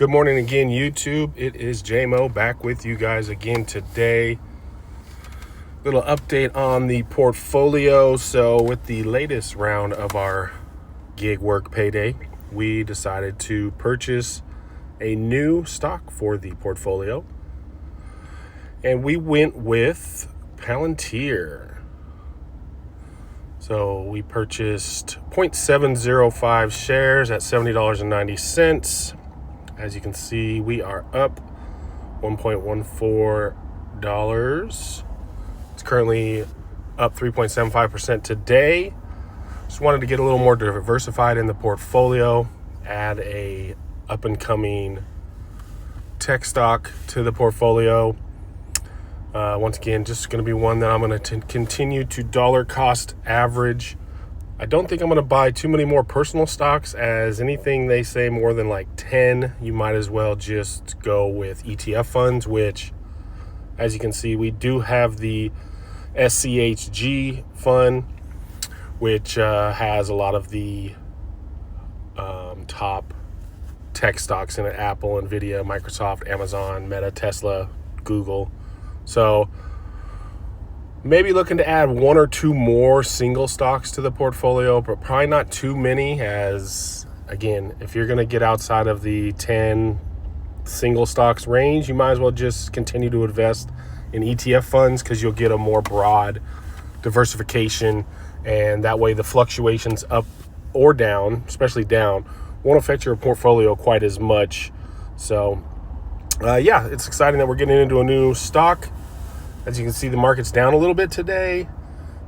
Good morning again, YouTube. It is JMO back with you guys again today. Little update on the portfolio. So with the latest round of our gig work payday, we decided to purchase a new stock for the portfolio. And we went with Palantir. So we purchased 0.705 shares at $70.90. As you can see, we are up $1.14. It's currently up 3.75% today. Just wanted to get a little more diversified in the portfolio, add a up-and-coming tech stock to the portfolio. Once again, just going to be one that I'm going to continue to dollar cost average. I don't think I'm going to buy too many more personal stocks, as anything they say more than like 10, you might as well just go with ETF funds, which, as you can see, we do have the SCHG fund, which has a lot of the top tech stocks in it: Apple, Nvidia, Microsoft, Amazon, Meta, Tesla, Google. So maybe looking to add one or two more single stocks to the portfolio, but probably not too many, as, again, if you're going to get outside of the 10 single stocks range, you might as well just continue to invest in ETF funds, because you'll get a more broad diversification, and that way the fluctuations up or down, especially down, won't affect your portfolio quite as much. So yeah, it's exciting that we're getting into a new stock. As you can see, the market's down a little bit today,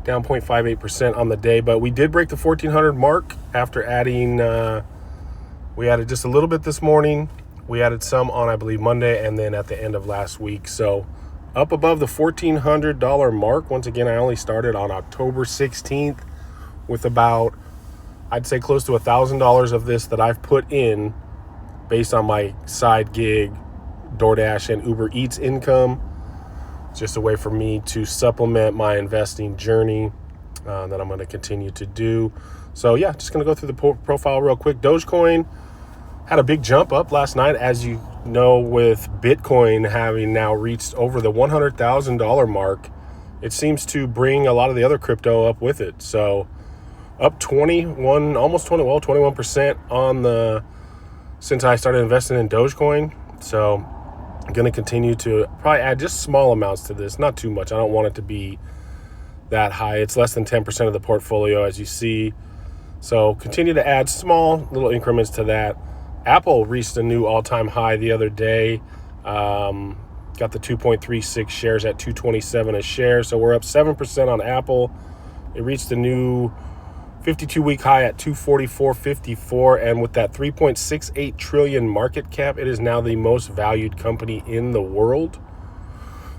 down 0.58% on the day, but we did break the 1400 mark after adding, we added just a little bit this morning. We added some on, I believe, Monday, and then at the end of last week. So up above the $1,400 mark. Once again, I only started on October 16th with about, I'd say, close to $1,000 of this that I've put in based on my side gig, DoorDash and Uber Eats income. It's just a way for me to supplement my investing journey that I'm going to continue to do. So yeah, just going to go through the profile real quick. Dogecoin had a big jump up last night, as you know, with Bitcoin having now reached over the $100,000 mark. It seems to bring a lot of the other crypto up with it. So up 21% on the, since I started investing in Dogecoin. So I'm going to continue to probably add just small amounts to this, not too much. I don't want it to be that high. It's less than 10% of the portfolio, as you see. So continue to add small little increments to that. Apple reached a new all-time high the other day. Got the 2.36 shares at $227 a share. So we're up 7% on Apple. It reached a new 52-week high at $244.54, and with that 3.68 trillion market cap, it is now the most valued company in the world.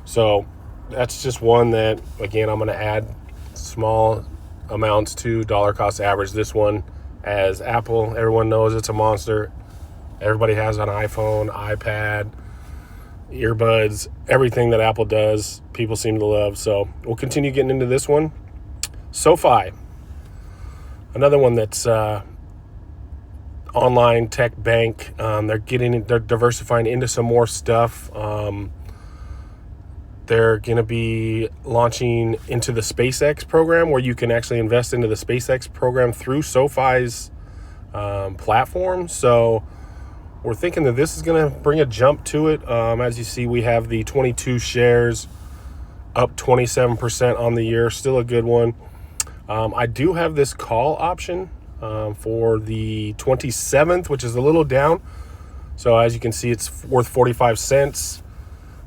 So that's just one that, again, I'm going to add small amounts to dollar cost average. This one, as Apple, everyone knows it's a monster. Everybody has an iPhone, iPad, earbuds, everything that Apple does, people seem to love. So we'll continue getting into this one. SoFi, another one that's online tech bank. They're diversifying into some more stuff. They're going to be launching into the SpaceX program, where you can actually invest into the SpaceX program through SoFi's platform. So we're thinking that this is going to bring a jump to it. As you see, we have the 22 shares up 27% on the year. Still a good one. I do have this call option for the 27th, which is a little down. So as you can see, it's worth 45 cents.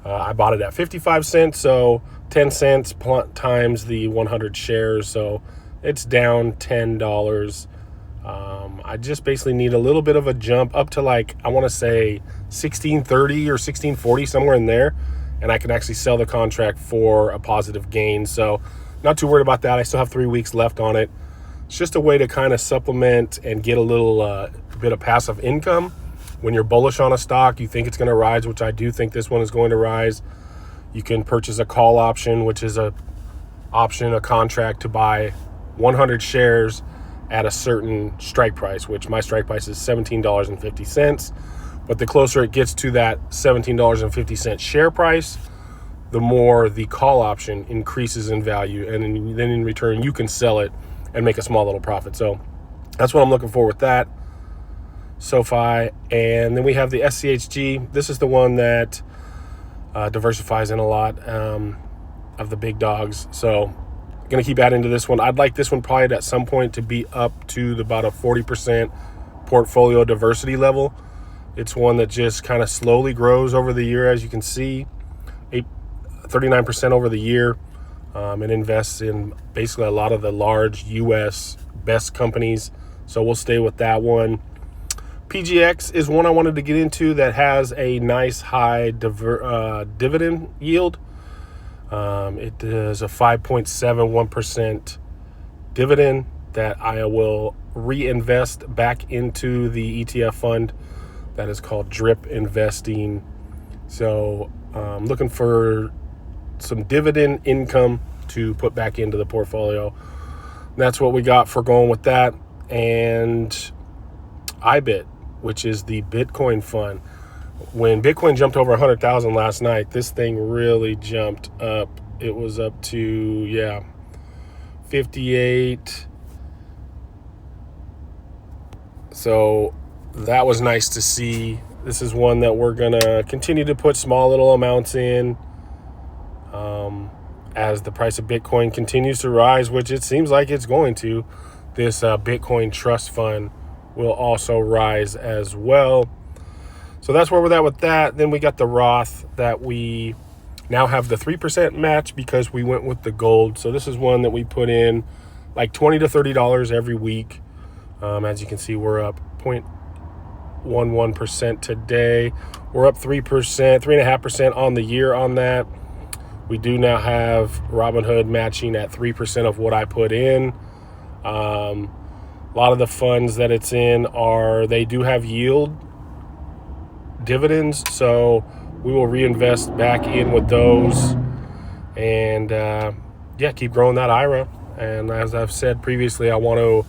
I bought it at 55 cents, so 10 cents times the 100 shares. So it's down $10. I just basically need a little bit of a jump up to, like, I want to say 1630 or 1640, somewhere in there, and I can actually sell the contract for a positive gain. So not too worried about that. I still have 3 weeks left on it. It's just a way to kind of supplement and get a little bit of passive income. When you're bullish on a stock, you think it's going to rise, which I do think this one is going to rise. You can purchase a call option, which is a contract to buy 100 shares at a certain strike price, which my strike price is $17.50. But the closer it gets to that $17.50 share price, the more the call option increases in value. And then in return, you can sell it and make a small little profit. So that's what I'm looking for with that. SoFi. And then we have the SCHG. This is the one that diversifies in a lot of the big dogs. So going to keep adding to this one. I'd like this one probably at some point to be up to about a 40% portfolio diversity level. It's one that just kind of slowly grows over the year, as you can see, 39% over the year, and invests in basically a lot of the large U.S. best companies. So we'll stay with that one. PGX is one I wanted to get into that has a nice high dividend yield. It is a 5.71% dividend that I will reinvest back into the ETF fund that is called DRIP Investing. So I'm looking for some dividend income to put back into the portfolio. That's what we got for going with that. And IBIT, which is the Bitcoin fund. When Bitcoin jumped over 100,000 last night, this thing really jumped up. It was up to, 58. So that was nice to see. This is one that we're going to continue to put small little amounts in as the price of Bitcoin continues to rise, which it seems like it's going to. This Bitcoin trust fund will also rise as well. So that's where we're at with that. Then we got the Roth that we now have the 3% match because we went with the gold. So this is one that we put in like $20 to $30 every week. As you can see, we're up 0.11% today. We're up 3.5% on the year on that. We do now have Robinhood matching at 3% of what I put in. A lot of the funds that it's in they do have yield dividends, so we will reinvest back in with those and keep growing that IRA. And as I've said previously, I want to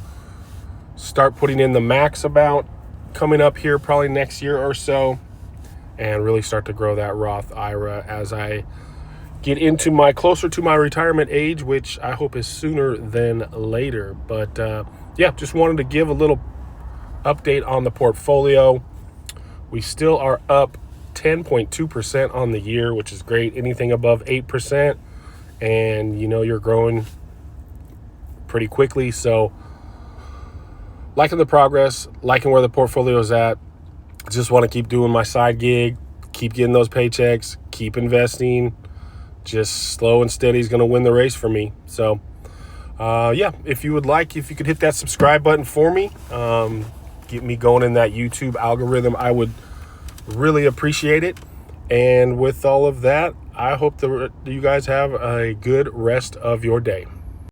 start putting in the max amount coming up here probably next year or so and really start to grow that Roth IRA as I get into closer to my retirement age, which I hope is sooner than later. But just wanted to give a little update on the portfolio. We still are up 10.2% on the year, which is great. Anything above 8%, and you're growing pretty quickly. So liking the progress, liking where the portfolio is at. Just want to keep doing my side gig, keep getting those paychecks, keep investing. Just slow and steady is going to win the race for me. So if you could hit that subscribe button for me, get me going in that YouTube algorithm, I would really appreciate it. And with all of that, I hope that you guys have a good rest of your day.